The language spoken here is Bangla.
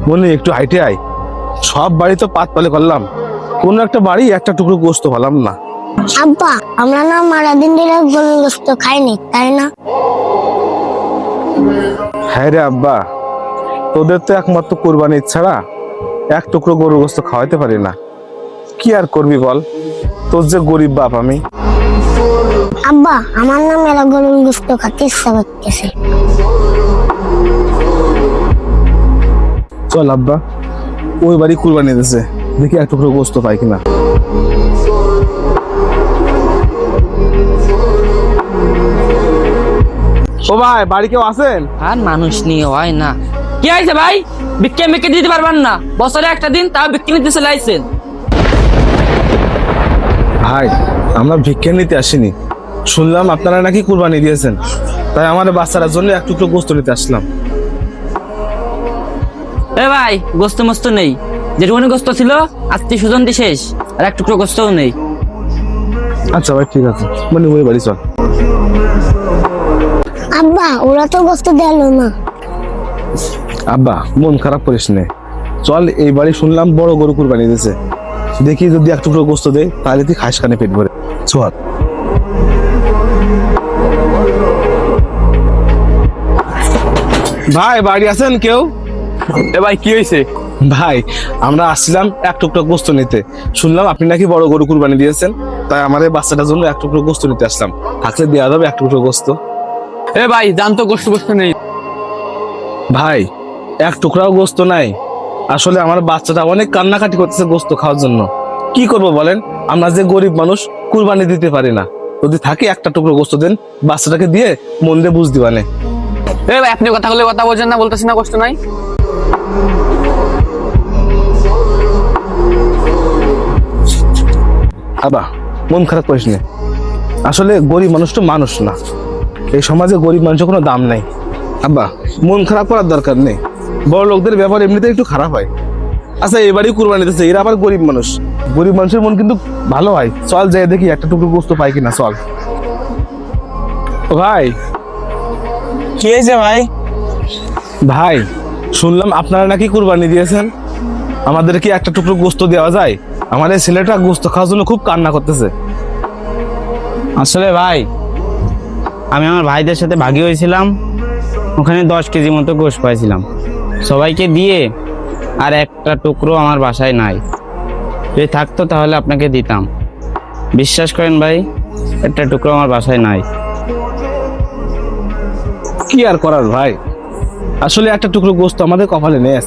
মনে একটু হাইটে আয়। সব বাড়ি তো পাত পালে করলাম, কোনো একটা বাড়ি একটা টুকরো গোস্ত পেলাম না। আব্বা, আমরা না মারা দিন ধরে গরুর গোস্ত খাইনি, তাই না? হ্যাঁ রে আব্বা, তোদের তো একমাত্র কোরবানির ছাড়া এক টুকরো গরুর গোস্ত খাওয়াইতে পারি না। কি আর করবি বল, তোর যে গরিব বাপ আমি। আব্বা, আমার না মেলা গরুর গোস্ত খেতে ইচ্ছা করতেছে। চল আব্বা, ওই বাড়ি কুরবানি দিতেছে, দেখি এক টুকরো গোস্ত পাই কিনা। ও ভাই, বাড়ি কেউ আছেন? আর মানুষ নিয়ে হয় না। কি হয়েছে ভাই? বিক্রি মেকে দিতে পারবেন না? বছরে একটা দিন তাও বিক্রি নিতে চলে আইছেন। ভাই, আমরা ভিক্ষা নিতে আসিনি, শুনলাম আপনারা নাকি কুরবানি দিয়েছেন, তাই আমাদের বাচ্চাটার জন্য এক টুকরো গোস্ত নিতে আসলাম। এ ভাই, গোস্ত মস্ত নেই, যেটুকুনি গোস্ত ছিল আত্মীয় স্বজন দিয়ে শেষ, আর এক টুকরো গোস্তও নেই। আচ্ছা ভাই, ঠিক আছে, মানে ওই বাড়ি চল। আব্বা, ওরা তো গোস্ত দিল না। আব্বা, মন খারাপ করিস নে, চল এই বাড়ি শুনলাম বড় গরু কুরবানি দিয়েছে, দেখি যদি এক টুকরো গোস্ত দেয় তাহলে তুই খাস খানে পেট ভরে। চল। ভাই, বাড়ি আছেন কেউ? এ ভাই, কি হয়েছে? ভাই, আমরা আসছিলাম এক টুকরো গোস্ত নিতে, শুনলাম আপনি নাকি বড় গরু কুরবানি দিয়েছেন, তাই আমাদের বাচ্চাটার জন্য এক টুকরো গোস্ত নিতে আসলাম। থাকলে দেওয়া যাবে এক টুকরো গোস্ত? এ ভাই, জানতো গোস্ত গোস্ত নেই। ভাই, এক টুকরাও গোস্ত নাই, আসলে আমার বাচ্চাটা অনেক কান্নাকাটি করতেছে গোস্ত খাওয়ার জন্য। কি করব বলেন, আমরা যে গরিব মানুষ, কুরবানি দিতে পারি না। যদি থাকে একটা টুকরো গোস্ত দেন, বাচ্চাটাকে দিয়ে মন দিয়ে বুঝ দিবানে। এ ভাই, আপনি কথা বলে কথা বলছেন না, বলতেছি না গোস্ত নাই। আবা, মন খারাপ করিস না, আসলে গরিব মানুষ তো মানুষ না, এই সমাজে গরিব মানুষের কোনো দাম নাই। আব্বা, মন খারাপ করার দরকার নেই, বড় লোকদের ব্যাপার এমনিতে একটু খারাপ হয়। আচ্ছা, এবারই কুরবানি দিতেছে, এরা আবার গরিব মানুষ, গরিব মানুষের মন কিন্তু ভালো হয়। চল যাই দেখি একটা টুকরো গোস্ত পাই কিনা, চল। ও ভাই। কি হয়েছে ভাই? ভাই, শুনলাম আপনারা নাকি কুরবানি দিয়েছেন, আমাদের কি একটা টুকরো গোস্ত দেওয়া যায়? আমার এই ছেলেটা গোস্ত খাওয়ার জন্য খুব কান্না করতেছে। আসলে ভাই, আমি আমার ভাইদের সাথে ভাগী হয়েছিলাম, ওখানে 10 কেজি মতো গোস্ত পাইছিলাম, সবাইকে দিয়ে আর একটা টুকরো আমার বাসায় নাই। যদি থাকতো তাহলে আপনাকে দিতাম। বিশ্বাস করেন ভাই, একটা টুকরো আমার বাসায় নাই। কি আর করার ভাই, আসলে একটা টুকরো গোস্ত আমাদের কপালে নেই।